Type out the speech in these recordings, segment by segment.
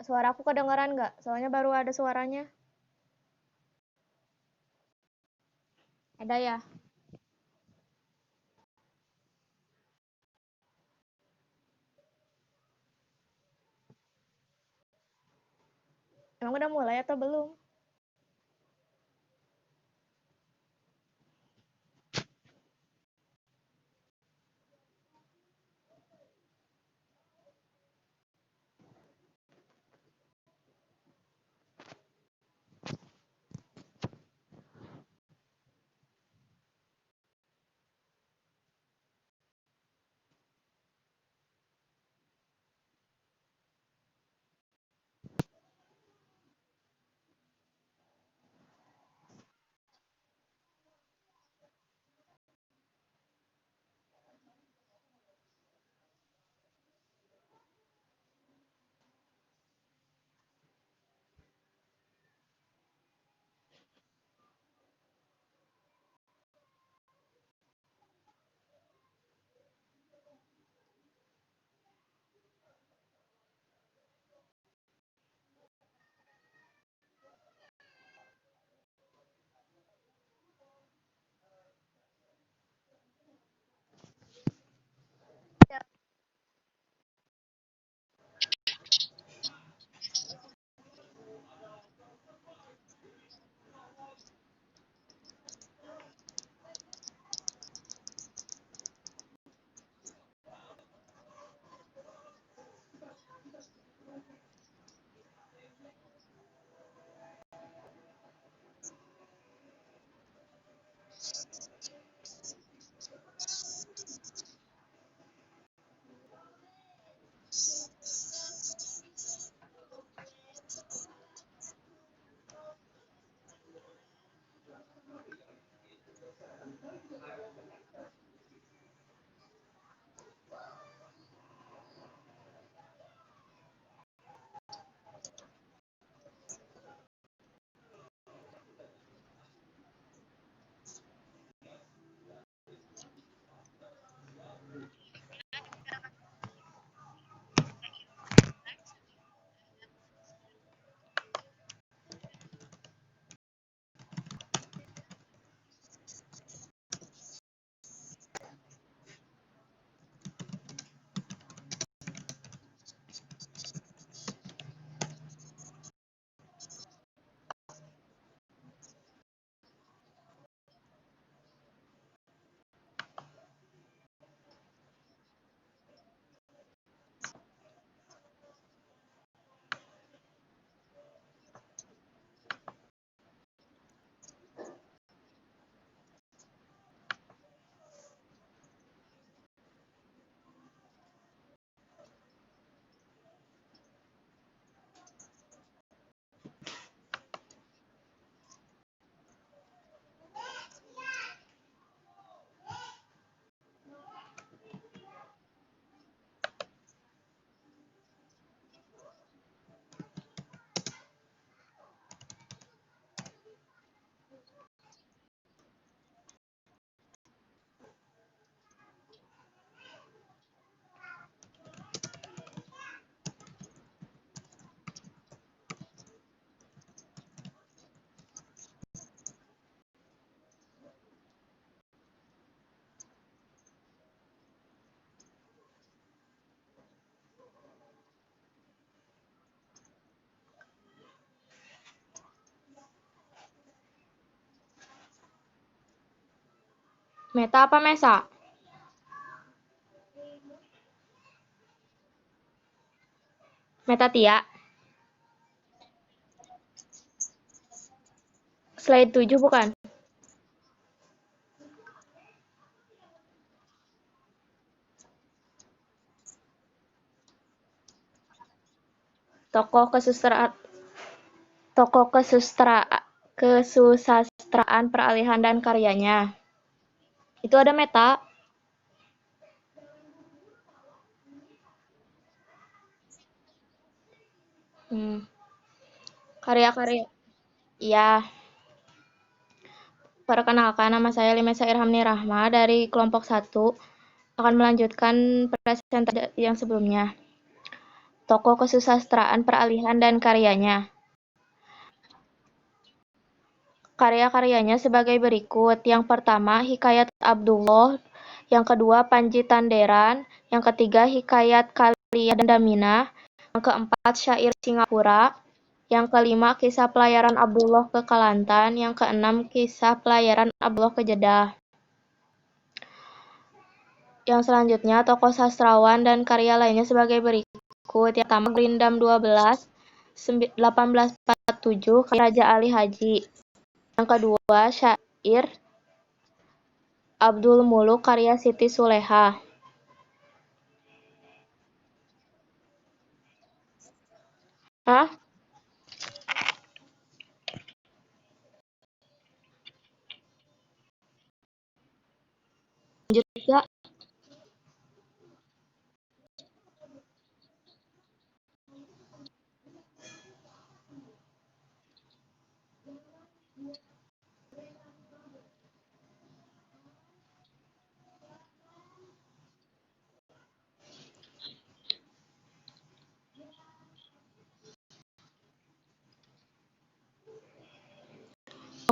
Suaraku kedengeran nggak? Soalnya baru ada suaranya. Ada ya? Emang udah mulai atau belum? Meta apa Mesa? Meta Tia. Slide 7 bukan? Tokoh kesusastraan peralihan dan karyanya. Itu ada Meta. Karya-karya. Iya. Perkenalkan, nama saya Limesa Irhamni Rahma dari kelompok 1. Akan melanjutkan presentasi yang sebelumnya. Tokoh kesusastraan peralihan dan karyanya. Karya-karyanya sebagai berikut. Yang pertama, Hikayat Abdullah. Yang kedua, Panji Tanderan. Yang ketiga, Hikayat Kalia dan Damina. Yang keempat, Syair Singapura. Yang kelima, Kisah Pelayaran Abdullah ke Kelantan. Yang keenam, Kisah Pelayaran Abdullah ke Jeddah. Yang selanjutnya, tokoh sastrawan dan karya lainnya sebagai berikut. Yang pertama, Grindam 12, 1847, Raja Ali Haji. Yang kedua, Syair Abdul Muluk karya Siti Suleha. Hah? Lanjut gak?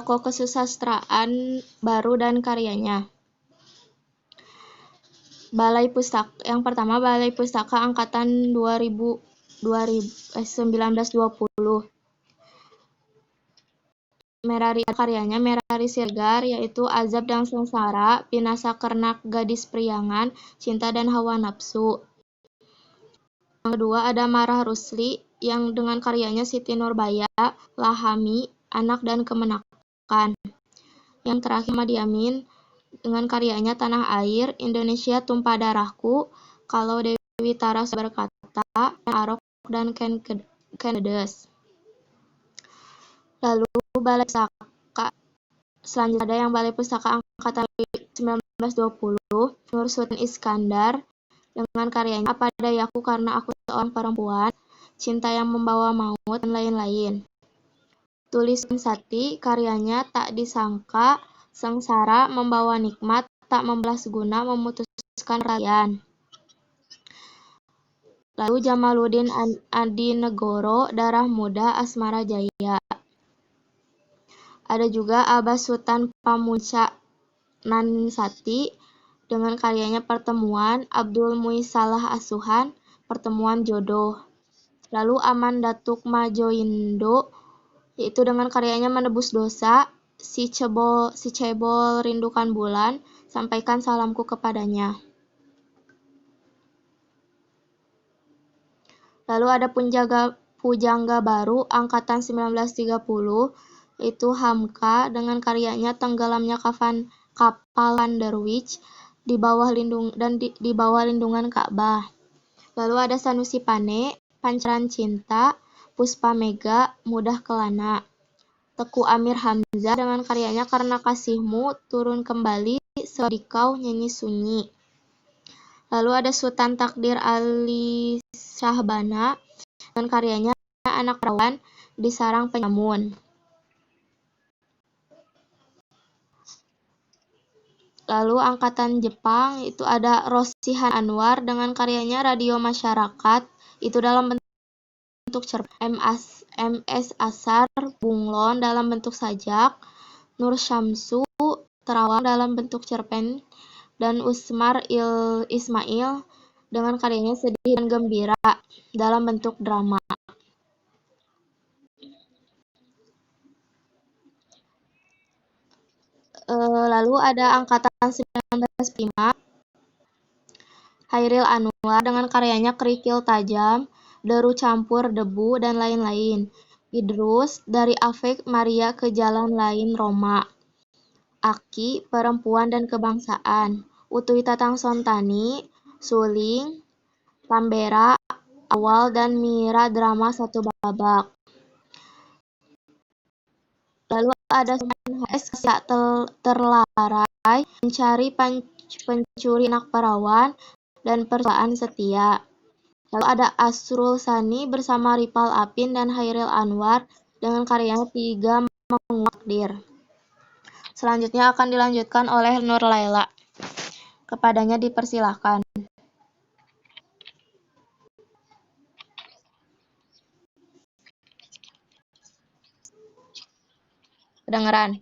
Tokoh kesusastraan baru dan karyanya. Balai Pustaka. Yang pertama, Balai Pustaka Angkatan 1920. Merari karyanya Merari Siregar, yaitu Azab dan Sengsara, Pinasa Kernak Gadis Priangan, Cinta dan Hawa Nafsu. Yang kedua ada Marah Rusli, yang dengan karyanya Siti Nurbaya, Lahami, Anak dan Kemenakan. Yang terakhir Madi Amin, dengan karyanya Tanah Air, Indonesia Tumpah Darahku, Kalau Dewi Tara Berkata, Arok dan Kenedes. Lalu Balai Pustaka selanjutnya ada yang Balai Pustaka Angkatan 1920, Nur Sultan Iskandar, dengan karyanya Apa Dayaku Karena Aku Seorang Perempuan, Cinta yang Membawa Maut, dan lain-lain. Tulisan Sati, karyanya Tak Disangka, Sengsara, Membawa Nikmat, Tak Membalas Guna, Memutuskan Rayaan. Lalu Jamaluddin Adinegoro, Darah Muda, Asmara Jaya. Ada juga Abbas Sutan Pamunca Nansati, dengan karyanya Pertemuan, Abdul Muisalah Asuhan, Pertemuan Jodoh. Lalu Aman Datuk Majoindo, yaitu dengan karyanya Menebus Dosa, Si Cebol Rindukan Bulan, Sampaikan Salamku Kepadanya. Lalu ada Pujangga Baru Angkatan 1930, yaitu Hamka, dengan karyanya Tenggelamnya Kapal Vanderwich di bawah lindungan Ka'bah. Lalu ada Sanusi Pane, Pancaran Cinta, Puspa Mega, Mudah Kelana. Teku Amir Hamzah dengan karyanya Karena Kasihmu, Turun Kembali, Sedikau, Nyanyi Sunyi. Lalu ada Sultan Takdir Ali Syahbana dengan karyanya Anak Perawan, Di Sarang Penyamun. Lalu angkatan Jepang itu ada Rosihan Anwar dengan karyanya Radio Masyarakat, itu dalam bentuk cerpen. MS Asar Bunglon dalam bentuk sajak, Nur Syamsu Terawang dalam bentuk cerpen, dan Usmar Ismail dengan karyanya Sedih dan Gembira dalam bentuk drama. Lalu ada angkatan 1905, Hairil Anwar dengan karyanya Kerikil Tajam, Deru Campur Debu, dan lain-lain. Idrus, Dari Afek Maria ke Jalan Lain Roma. Aki, Perempuan dan Kebangsaan. Utui Tatang Sontani, Suling, Tambera, Awal, dan Mira Drama Satu Babak. Lalu ada HS Tak Terlarai, Mencari Pencuri Anak Perawan, dan Percobaan Setia. Lalu ada Asrul Sani bersama Ripal Apin dan Hairil Anwar dengan karyanya Tiga Menguak Takdir. Selanjutnya akan dilanjutkan oleh Nur Laila. Kepadanya dipersilahkan. Kedengeran?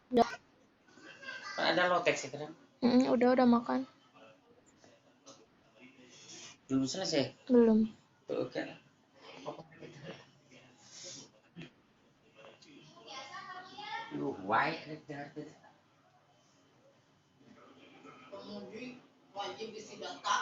Udah. Ada lotek sekarang. Udah makan. Belum selesai. Belum. Oke. Lu why pengemudi wajib isi data.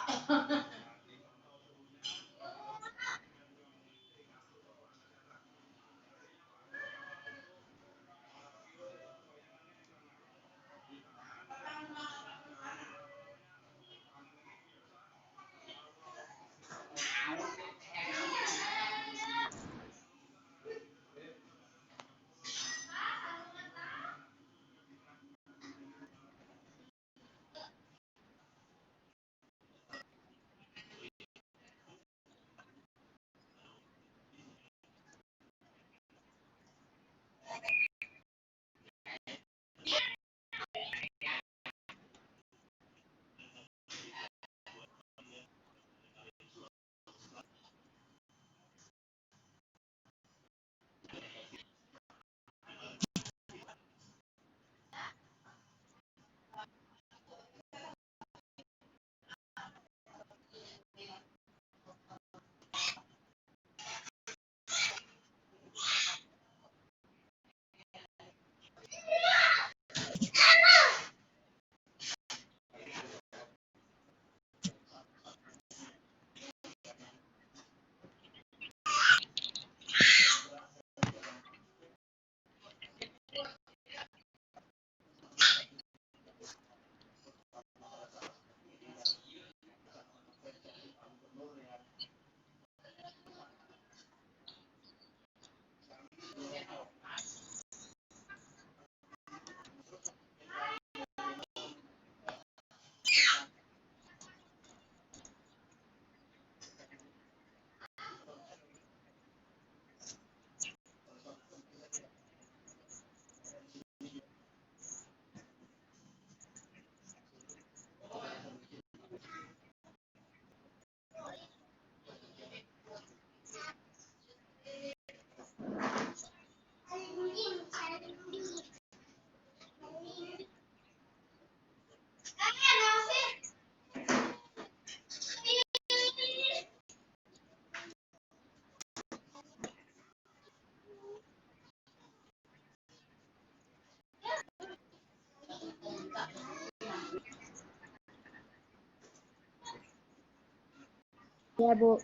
Ya, Bu.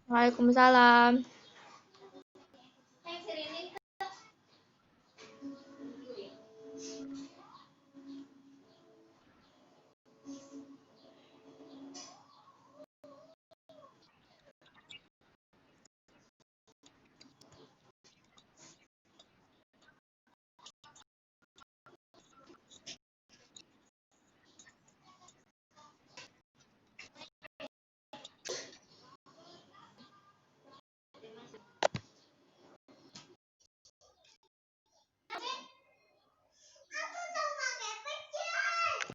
Waalaikumsalam.